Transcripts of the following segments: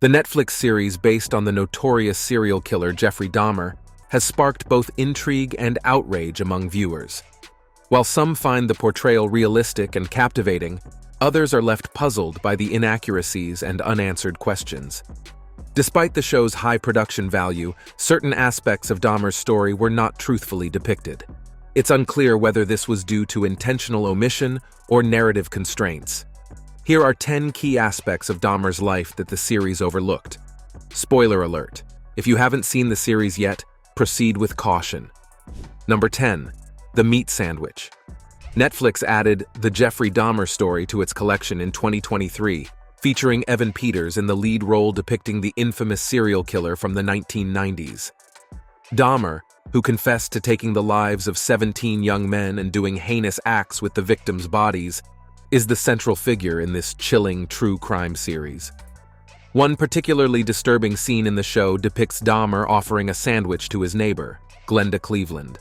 The Netflix series based on the notorious serial killer Jeffrey Dahmer has sparked both intrigue and outrage among viewers. While some find the portrayal realistic and captivating, others are left puzzled by the inaccuracies and unanswered questions. Despite the show's high production value, certain aspects of Dahmer's story were not truthfully depicted. It's unclear whether this was due to intentional omission or narrative constraints. Here are 10 key aspects of Dahmer's life that the series overlooked. Spoiler alert: if you haven't seen the series yet, proceed with caution. Number 10. The Meat Sandwich. Netflix added the Jeffrey Dahmer story to its collection in 2023, featuring Evan Peters in the lead role depicting the infamous serial killer from the 1990s. Dahmer, who confessed to taking the lives of 17 young men and doing heinous acts with the victims' bodies, is the central figure in this chilling true crime series. One particularly disturbing scene in the show depicts Dahmer offering a sandwich to his neighbor, Glenda Cleveland.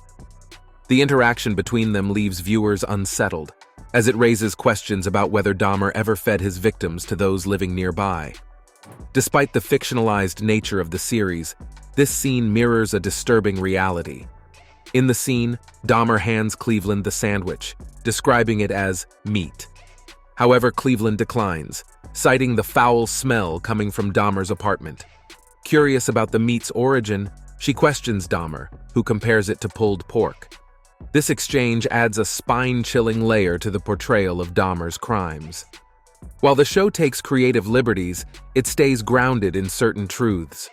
The interaction between them leaves viewers unsettled, as it raises questions about whether Dahmer ever fed his victims to those living nearby. Despite the fictionalized nature of the series, this scene mirrors a disturbing reality. In the scene, Dahmer hands Cleveland the sandwich, describing it as meat. However, Cleveland declines, citing the foul smell coming from Dahmer's apartment. Curious about the meat's origin, she questions Dahmer, who compares it to pulled pork. This exchange adds a spine-chilling layer to the portrayal of Dahmer's crimes. While the show takes creative liberties, it stays grounded in certain truths.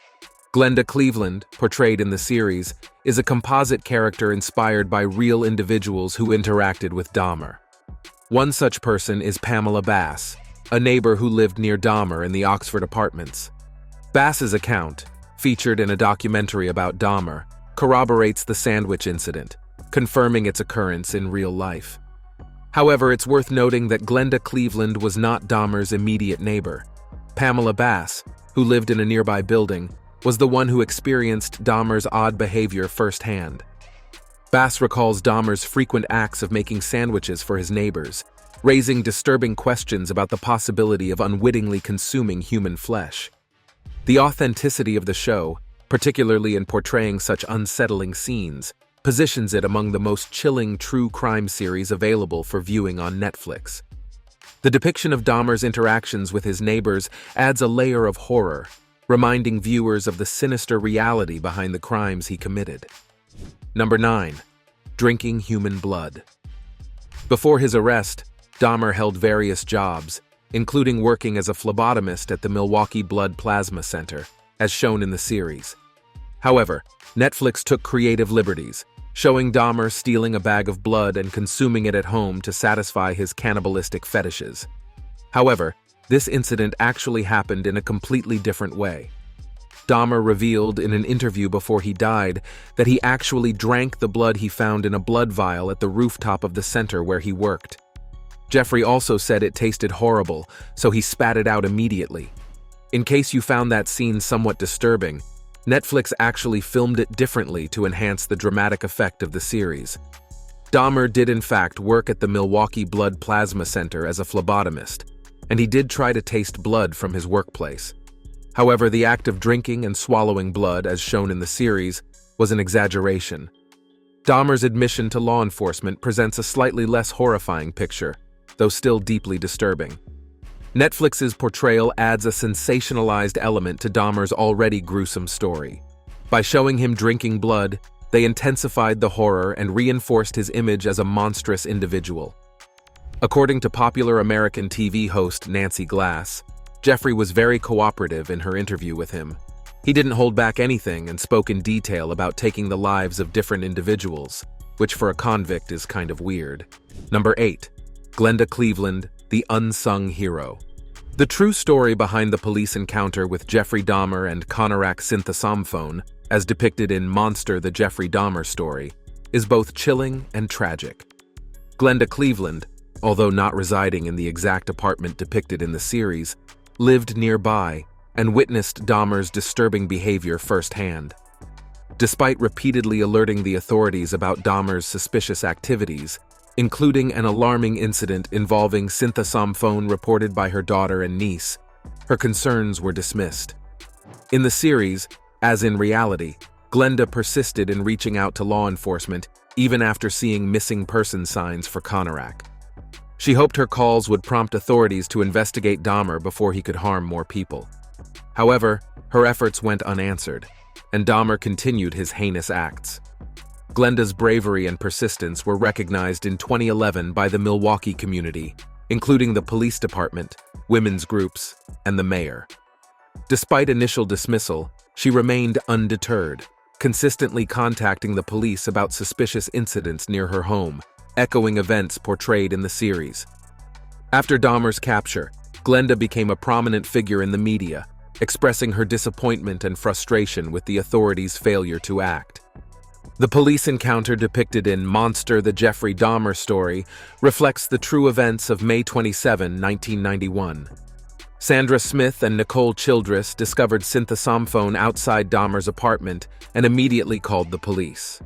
Glenda Cleveland, portrayed in the series, is a composite character inspired by real individuals who interacted with Dahmer. One such person is Pamela Bass, a neighbor who lived near Dahmer in the Oxford apartments. Bass's account, featured in a documentary about Dahmer, corroborates the sandwich incident, confirming its occurrence in real life. However, it's worth noting that Glenda Cleveland was not Dahmer's immediate neighbor. Pamela Bass, who lived in a nearby building, was the one who experienced Dahmer's odd behavior firsthand. Bass recalls Dahmer's frequent acts of making sandwiches for his neighbors, raising disturbing questions about the possibility of unwittingly consuming human flesh. The authenticity of the show, particularly in portraying such unsettling scenes, positions it among the most chilling true crime series available for viewing on Netflix. The depiction of Dahmer's interactions with his neighbors adds a layer of horror, reminding viewers of the sinister reality behind the crimes he committed. Number 9. Drinking human blood. Before his arrest, Dahmer held various jobs, including working as a phlebotomist at the Milwaukee Blood Plasma Center, as shown in the series. However, Netflix took creative liberties, showing Dahmer stealing a bag of blood and consuming it at home to satisfy his cannibalistic fetishes. However, this incident actually happened in a completely different way. Dahmer revealed in an interview before he died that he actually drank the blood he found in a blood vial at the rooftop of the center where he worked. Jeffrey also said it tasted horrible, so he spat it out immediately. In case you found that scene somewhat disturbing, Netflix actually filmed it differently to enhance the dramatic effect of the series. Dahmer did in fact work at the Milwaukee Blood Plasma Center as a phlebotomist, and he did try to taste blood from his workplace. However, the act of drinking and swallowing blood, as shown in the series, was an exaggeration. Dahmer's admission to law enforcement presents a slightly less horrifying picture, though still deeply disturbing. Netflix's portrayal adds a sensationalized element to Dahmer's already gruesome story. By showing him drinking blood, they intensified the horror and reinforced his image as a monstrous individual. According to popular American TV host Nancy Glass, Jeffrey was very cooperative in her interview with him. He didn't hold back anything and spoke in detail about taking the lives of different individuals, which for a convict is kind of weird. Number 8. Glenda Cleveland, the unsung hero. The true story behind the police encounter with Jeffrey Dahmer and Conorak Synthosamphone, as depicted in Monster: The Jeffrey Dahmer Story, is both chilling and tragic. Glenda Cleveland, although not residing in the exact apartment depicted in the series, lived nearby and witnessed Dahmer's disturbing behavior firsthand. Despite repeatedly alerting the authorities about Dahmer's suspicious activities, including an alarming incident involving Synthosamphone reported by her daughter and niece, her concerns were dismissed. In the series, as in reality, Glenda persisted in reaching out to law enforcement even after seeing missing person signs for Conorak. She hoped her calls would prompt authorities to investigate Dahmer before he could harm more people. However, her efforts went unanswered, and Dahmer continued his heinous acts. Glenda's bravery and persistence were recognized in 2011 by the Milwaukee community, including the police department, women's groups, and the mayor. Despite initial dismissal, she remained undeterred, consistently contacting the police about suspicious incidents near her home, echoing events portrayed in the series. After Dahmer's capture, Glenda became a prominent figure in the media, expressing her disappointment and frustration with the authorities' failure to act. The police encounter depicted in Monster: The Jeffrey Dahmer Story reflects the true events of May 27, 1991. Sandra Smith and Nicole Childress discovered synthesophone outside Dahmer's apartment and immediately called the police.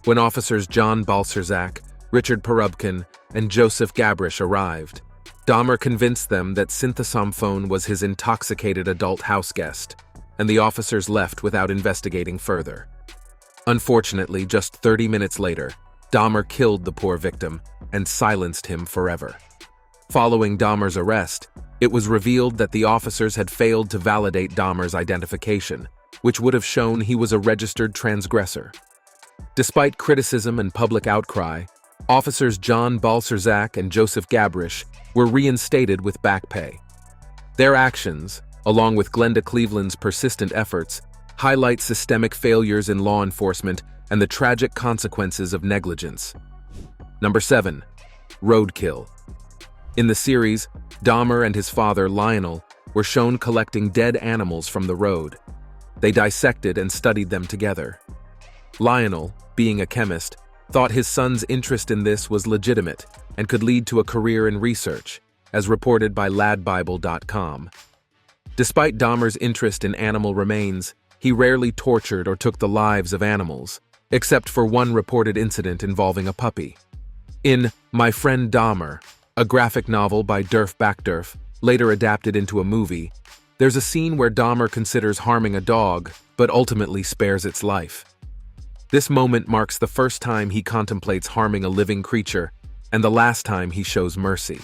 When officers John Balcerzak, Richard Porubkin, and Joseph Gabrish arrived, Dahmer convinced them that synthesophone was his intoxicated adult houseguest, and the officers left without investigating further. Unfortunately, just 30 minutes later, Dahmer killed the poor victim and silenced him forever. Following Dahmer's arrest, it was revealed that the officers had failed to validate Dahmer's identification, which would have shown he was a registered transgressor. Despite criticism and public outcry, officers John Balcerzak and Joseph Gabrish were reinstated with back pay. Their actions, along with Glenda Cleveland's persistent efforts, highlight systemic failures in law enforcement and the tragic consequences of negligence. Number 7. Roadkill. In the series, Dahmer and his father, Lionel, were shown collecting dead animals from the road. They dissected and studied them together. Lionel, being a chemist, thought his son's interest in this was legitimate and could lead to a career in research, as reported by ladbible.com. Despite Dahmer's interest in animal remains, he rarely tortured or took the lives of animals, except for one reported incident involving a puppy. In My Friend Dahmer, a graphic novel by Durf Backdurf, later adapted into a movie, there's a scene where Dahmer considers harming a dog, but ultimately spares its life. This moment marks the first time he contemplates harming a living creature, and the last time he shows mercy.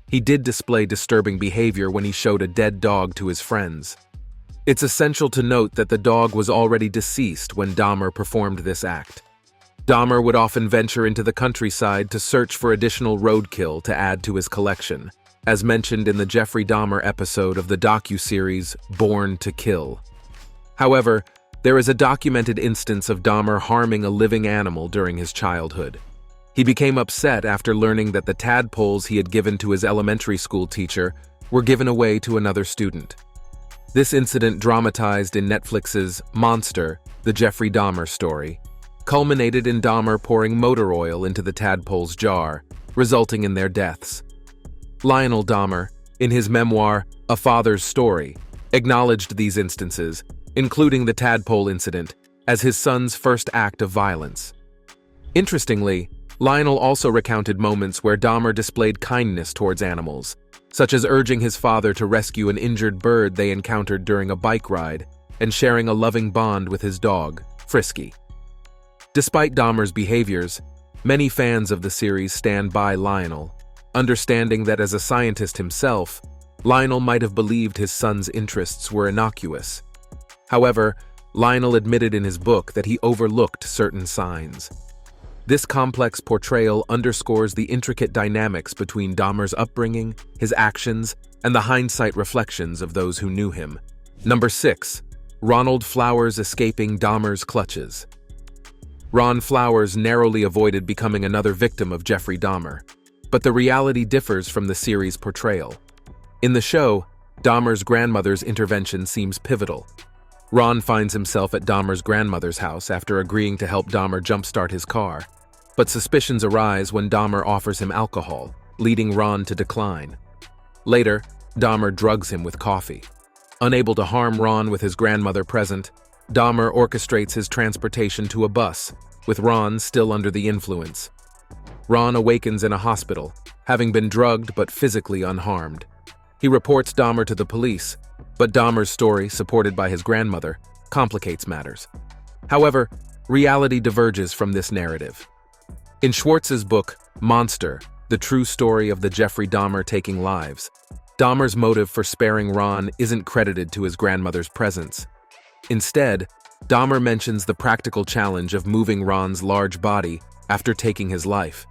He did display disturbing behavior when he showed a dead dog to his friends. It's essential to note that the dog was already deceased when Dahmer performed this act. Dahmer would often venture into the countryside to search for additional roadkill to add to his collection, as mentioned in the Jeffrey Dahmer episode of the docuseries Born to Kill. However, there is a documented instance of Dahmer harming a living animal during his childhood. He became upset after learning that the tadpoles he had given to his elementary school teacher were given away to another student. This incident, dramatized in Netflix's Monster: The Jeffrey Dahmer Story, culminated in Dahmer pouring motor oil into the tadpole's jar, resulting in their deaths. Lionel Dahmer, in his memoir A Father's Story, acknowledged these instances, including the tadpole incident, as his son's first act of violence. Interestingly, Lionel also recounted moments where Dahmer displayed kindness towards animals, such as urging his father to rescue an injured bird they encountered during a bike ride and sharing a loving bond with his dog, Frisky. Despite Dahmer's behaviors, many fans of the series stand by Lionel, understanding that as a scientist himself, Lionel might have believed his son's interests were innocuous. However, Lionel admitted in his book that he overlooked certain signs. This complex portrayal underscores the intricate dynamics between Dahmer's upbringing, his actions, and the hindsight reflections of those who knew him. Number 6. Ronald Flowers escaping Dahmer's clutches. Ron Flowers narrowly avoided becoming another victim of Jeffrey Dahmer, but the reality differs from the series' portrayal. In the show, Dahmer's grandmother's intervention seems pivotal. Ron finds himself at Dahmer's grandmother's house after agreeing to help Dahmer jumpstart his car, but suspicions arise when Dahmer offers him alcohol, leading Ron to decline. Later, Dahmer drugs him with coffee. Unable to harm Ron with his grandmother present, Dahmer orchestrates his transportation to a bus, with Ron still under the influence. Ron awakens in a hospital, having been drugged but physically unharmed. He reports Dahmer to the police, but Dahmer's story, supported by his grandmother, complicates matters. However, reality diverges from this narrative. In Schwartz's book, Monster, the true story of the Jeffrey Dahmer taking lives, Dahmer's motive for sparing Ron isn't credited to his grandmother's presence. Instead, Dahmer mentions the practical challenge of moving Ron's large body after taking his life.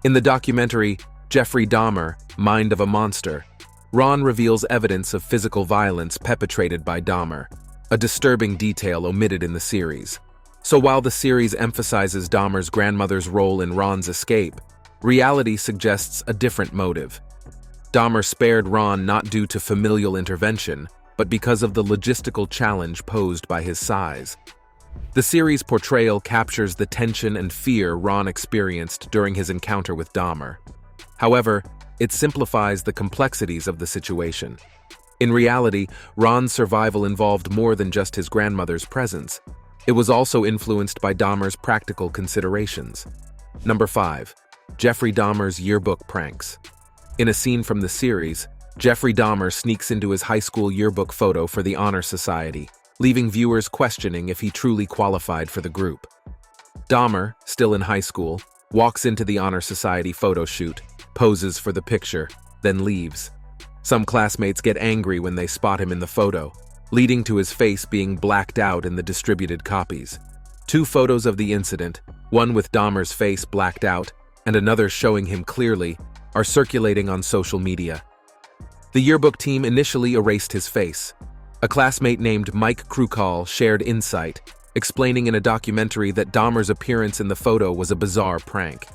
In the documentary Jeffrey Dahmer, Mind of a Monster, Ron reveals evidence of physical violence perpetrated by Dahmer, a disturbing detail omitted in the series. So while the series emphasizes Dahmer's grandmother's role in Ron's escape, reality suggests a different motive. Dahmer spared Ron not due to familial intervention, but because of the logistical challenge posed by his size. The series' portrayal captures the tension and fear Ron experienced during his encounter with Dahmer. However, it simplifies the complexities of the situation. In reality, Ron's survival involved more than just his grandmother's presence. It was also influenced by Dahmer's practical considerations. Number 5. Jeffrey Dahmer's yearbook pranks. In a scene from the series, Jeffrey Dahmer sneaks into his high school yearbook photo for the Honor Society, leaving viewers questioning if he truly qualified for the group. Dahmer, still in high school, walks into the Honor Society photo shoot, poses for the picture, then leaves. Some classmates get angry when they spot him in the photo, leading to his face being blacked out in the distributed copies. 2 photos of the incident, one with Dahmer's face blacked out and another showing him clearly, are circulating on social media. The yearbook team initially erased his face. A classmate named Mike Krukal shared insight, explaining in a documentary that Dahmer's appearance in the photo was a bizarre prank.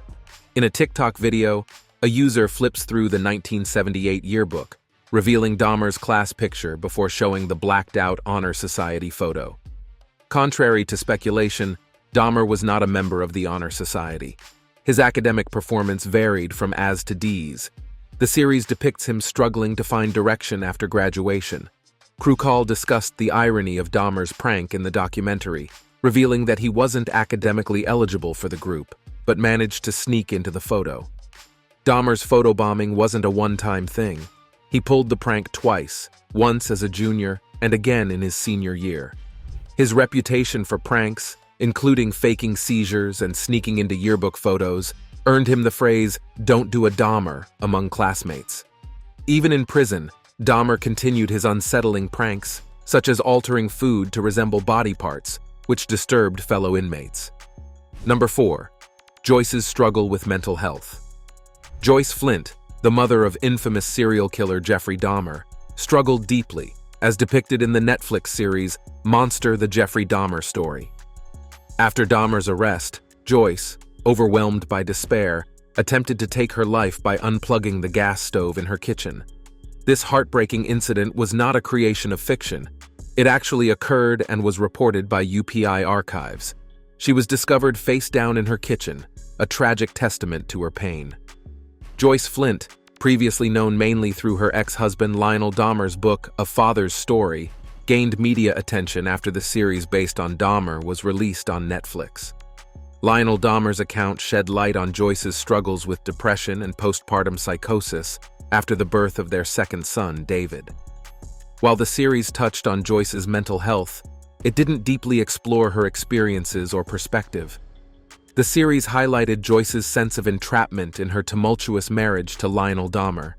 In a TikTok video, a user flips through the 1978 yearbook, revealing Dahmer's class picture before showing the blacked-out Honor Society photo. Contrary to speculation, Dahmer was not a member of the Honor Society. His academic performance varied from A's to D's. The series depicts him struggling to find direction after graduation. Krukal discussed the irony of Dahmer's prank in the documentary, revealing that he wasn't academically eligible for the group, but managed to sneak into the photo. Dahmer's photobombing wasn't a one-time thing. He pulled the prank twice, once as a junior and again in his senior year. His reputation for pranks, including faking seizures and sneaking into yearbook photos, earned him the phrase, "Don't do a Dahmer," among classmates. Even in prison, Dahmer continued his unsettling pranks, such as altering food to resemble body parts, which disturbed fellow inmates. Number 4. Joyce's struggle with mental health. Joyce Flint, the mother of infamous serial killer Jeffrey Dahmer, struggled deeply, as depicted in the Netflix series Monster: The Jeffrey Dahmer Story. After Dahmer's arrest, Joyce, overwhelmed by despair, attempted to take her life by unplugging the gas stove in her kitchen. This heartbreaking incident was not a creation of fiction. It actually occurred and was reported by UPI archives. She was discovered face down in her kitchen, a tragic testament to her pain. Joyce Flint, previously known mainly through her ex-husband Lionel Dahmer's book A Father's Story, gained media attention after the series based on Dahmer was released on Netflix. Lionel Dahmer's account shed light on Joyce's struggles with depression and postpartum psychosis after the birth of their second son, David. While the series touched on Joyce's mental health, it didn't deeply explore her experiences or perspective. The series highlighted Joyce's sense of entrapment in her tumultuous marriage to Lionel Dahmer.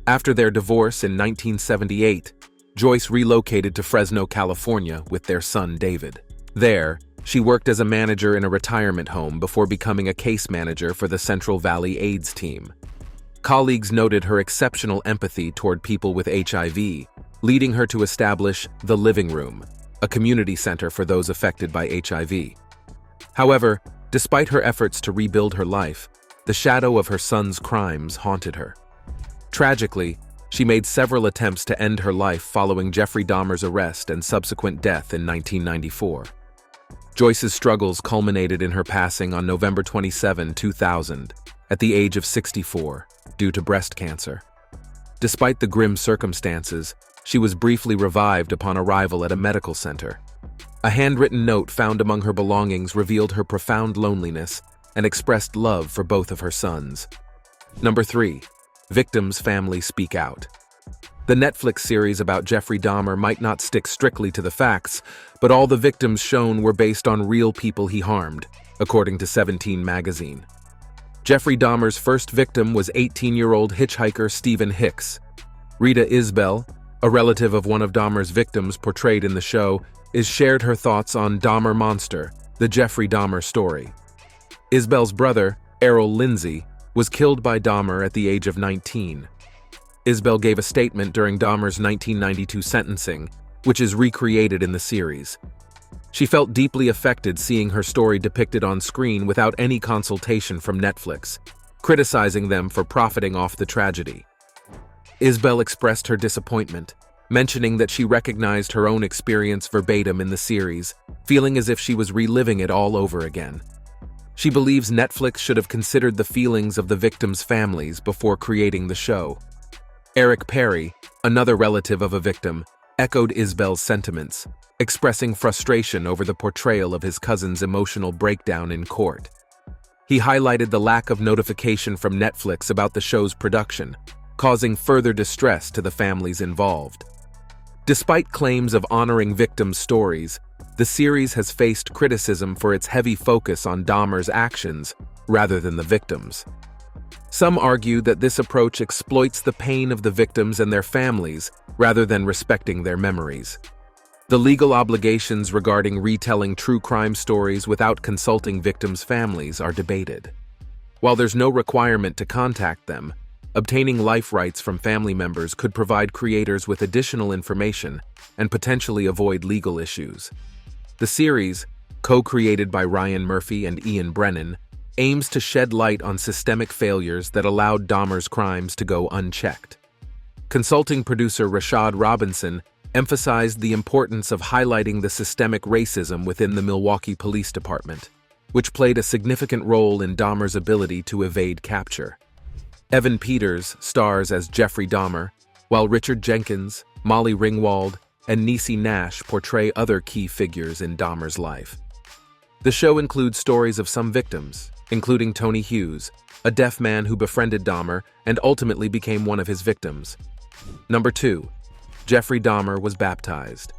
After their divorce in 1978, Joyce relocated to Fresno, California with their son, David. There, she worked as a manager in a retirement home before becoming a case manager for the Central Valley AIDS team. Colleagues noted her exceptional empathy toward people with HIV, leading her to establish The Living Room, a community center for those affected by HIV. However, despite her efforts to rebuild her life, the shadow of her son's crimes haunted her. Tragically, she made several attempts to end her life following Jeffrey Dahmer's arrest and subsequent death in 1994. Joyce's struggles culminated in her passing on November 27, 2000, at the age of 64, due to breast cancer. Despite the grim circumstances, she was briefly revived upon arrival at a medical center. A handwritten note found among her belongings revealed her profound loneliness and expressed love for both of her sons. Number 3. Victims' families speak out. The Netflix series about Jeffrey Dahmer might not stick strictly to the facts, but all the victims shown were based on real people he harmed, according to 17 magazine. Jeffrey Dahmer's first victim was 18-year-old hitchhiker Stephen Hicks. Rita Isbell, a relative of one of Dahmer's victims portrayed in the show, shared her thoughts on Dahmer Monster, the Jeffrey Dahmer story. Isbell's brother, Errol Lindsay, was killed by Dahmer at the age of 19. Isbell gave a statement during Dahmer's 1992 sentencing, which is recreated in the series. She felt deeply affected seeing her story depicted on screen without any consultation from Netflix, criticizing them for profiting off the tragedy. Isbell expressed her disappointment, mentioning that she recognized her own experience verbatim in the series, feeling as if she was reliving it all over again. She believes Netflix should have considered the feelings of the victims' families before creating the show. Eric Perry, another relative of a victim, echoed Isbell's sentiments, expressing frustration over the portrayal of his cousin's emotional breakdown in court. He highlighted the lack of notification from Netflix about the show's production, causing further distress to the families involved. Despite claims of honoring victims' stories, the series has faced criticism for its heavy focus on Dahmer's actions rather than the victims. Some argue that this approach exploits the pain of the victims and their families rather than respecting their memories. The legal obligations regarding retelling true crime stories without consulting victims' families are debated. While there's no requirement to contact them, obtaining life rights from family members could provide creators with additional information and potentially avoid legal issues. The series, co-created by Ryan Murphy and Ian Brennan, aims to shed light on systemic failures that allowed Dahmer's crimes to go unchecked. Consulting producer Rashad Robinson emphasized the importance of highlighting the systemic racism within the Milwaukee Police Department, which played a significant role in Dahmer's ability to evade capture. Evan Peters stars as Jeffrey Dahmer, while Richard Jenkins, Molly Ringwald, and Niecy Nash portray other key figures in Dahmer's life. The show includes stories of some victims, including Tony Hughes, a deaf man who befriended Dahmer and ultimately became one of his victims. Number 2. Jeffrey Dahmer was baptized.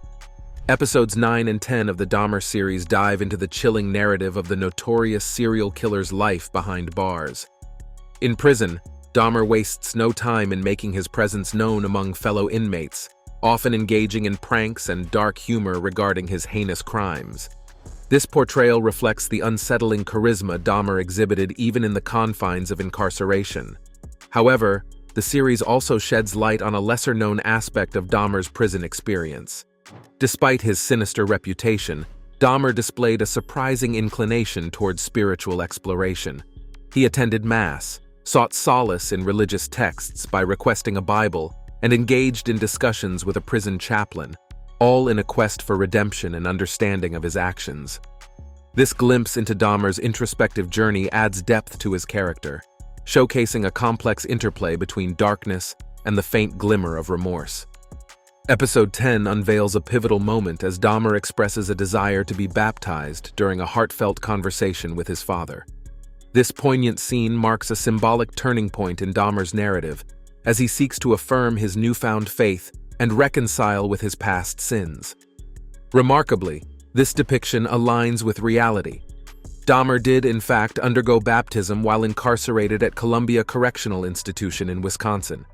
Episodes 9 and 10 of the Dahmer series dive into the chilling narrative of the notorious serial killer's life behind bars. In prison, Dahmer wastes no time in making his presence known among fellow inmates, often engaging in pranks and dark humor regarding his heinous crimes. This portrayal reflects the unsettling charisma Dahmer exhibited even in the confines of incarceration. However, the series also sheds light on a lesser-known aspect of Dahmer's prison experience. Despite his sinister reputation, Dahmer displayed a surprising inclination towards spiritual exploration. He attended Mass, sought solace in religious texts by requesting a Bible, and engaged in discussions with a prison chaplain, all in a quest for redemption and understanding of his actions. This glimpse into Dahmer's introspective journey adds depth to his character, showcasing a complex interplay between darkness and the faint glimmer of remorse. Episode 10 unveils a pivotal moment as Dahmer expresses a desire to be baptized during a heartfelt conversation with his father. This poignant scene marks a symbolic turning point in Dahmer's narrative, as he seeks to affirm his newfound faith and reconcile with his past sins. Remarkably, this depiction aligns with reality. Dahmer did, in fact, undergo baptism while incarcerated at Columbia Correctional Institution in Wisconsin.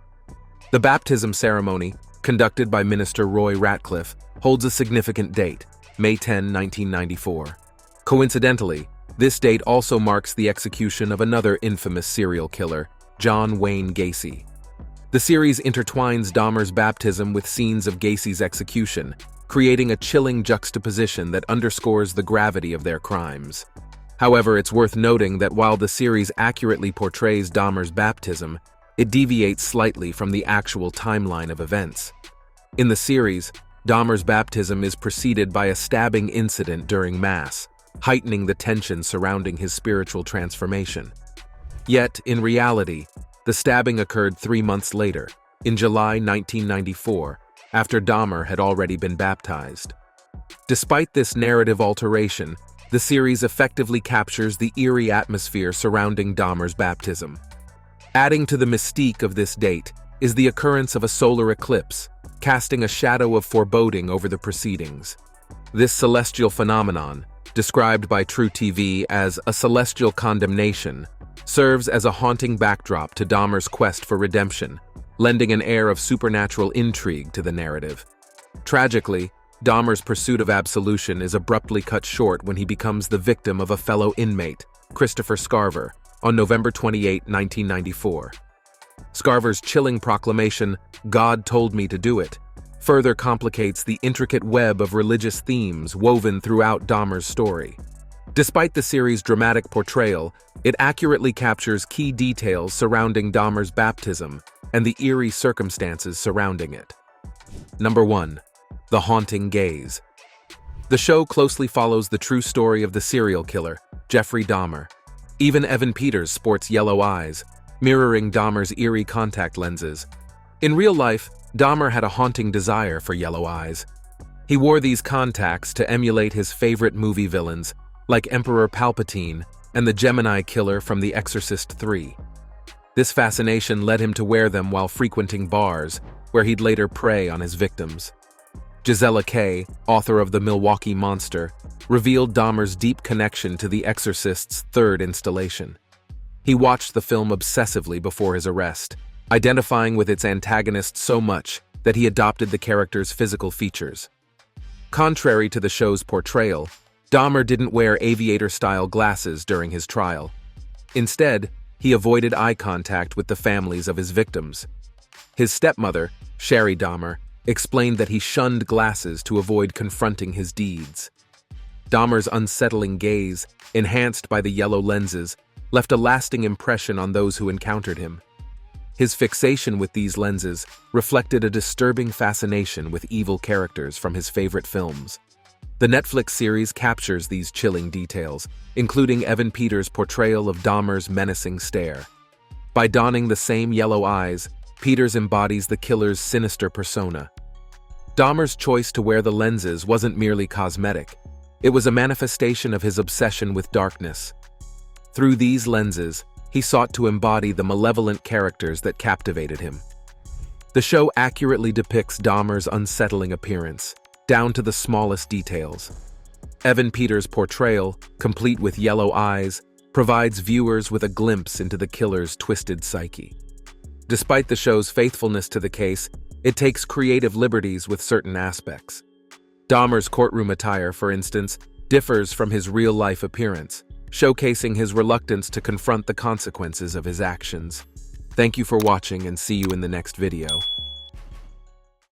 The baptism ceremony, conducted by Minister Roy Ratcliffe, holds a significant date, May 10, 1994. Coincidentally, this date also marks the execution of another infamous serial killer, John Wayne Gacy. The series intertwines Dahmer's baptism with scenes of Gacy's execution, creating a chilling juxtaposition that underscores the gravity of their crimes. However, it's worth noting that while the series accurately portrays Dahmer's baptism, it deviates slightly from the actual timeline of events. In the series, Dahmer's baptism is preceded by a stabbing incident during Mass, heightening the tension surrounding his spiritual transformation. Yet, in reality, the stabbing occurred 3 months later, in July 1994, after Dahmer had already been baptized. Despite this narrative alteration, the series effectively captures the eerie atmosphere surrounding Dahmer's baptism. Adding to the mystique of this date, is the occurrence of a solar eclipse, casting a shadow of foreboding over the proceedings. This celestial phenomenon, described by True TV as a celestial condemnation, serves as a haunting backdrop to Dahmer's quest for redemption, lending an air of supernatural intrigue to the narrative. Tragically, Dahmer's pursuit of absolution is abruptly cut short when he becomes the victim of a fellow inmate, Christopher Scarver, on November 28, 1994. Scarver's chilling proclamation, "God told me to do it," further complicates the intricate web of religious themes woven throughout Dahmer's story. Despite the series' dramatic portrayal, it accurately captures key details surrounding Dahmer's baptism and the eerie circumstances surrounding it. Number 1. The Haunting Gaze. The show closely follows the true story of the serial killer, Jeffrey Dahmer. Even Evan Peters sports yellow eyes, mirroring Dahmer's eerie contact lenses. In real life, Dahmer had a haunting desire for yellow eyes. He wore these contacts to emulate his favorite movie villains, like Emperor Palpatine and the Gemini killer from The Exorcist 3. This fascination led him to wear them while frequenting bars, where he'd later prey on his victims. Gisela Kay, author of The Milwaukee Monster, revealed Dahmer's deep connection to The Exorcist's third installation. He watched the film obsessively before his arrest, identifying with its antagonist so much that he adopted the character's physical features. Contrary to the show's portrayal, Dahmer didn't wear aviator-style glasses during his trial. Instead, he avoided eye contact with the families of his victims. His stepmother, Sherry Dahmer, explained that he shunned glasses to avoid confronting his deeds. Dahmer's unsettling gaze, enhanced by the yellow lenses, left a lasting impression on those who encountered him. His fixation with these lenses reflected a disturbing fascination with evil characters from his favorite films. The Netflix series captures these chilling details, including Evan Peters' portrayal of Dahmer's menacing stare. By donning the same yellow eyes, Peters embodies the killer's sinister persona. Dahmer's choice to wear the lenses wasn't merely cosmetic. It was a manifestation of his obsession with darkness. Through these lenses, he sought to embody the malevolent characters that captivated him. The show accurately depicts Dahmer's unsettling appearance, down to the smallest details. Evan Peters' portrayal, complete with yellow eyes, provides viewers with a glimpse into the killer's twisted psyche. Despite the show's faithfulness to the case, it takes creative liberties with certain aspects. Dahmer's courtroom attire, for instance, differs from his real-life appearance, showcasing his reluctance to confront the consequences of his actions. Thank you for watching and see you in the next video.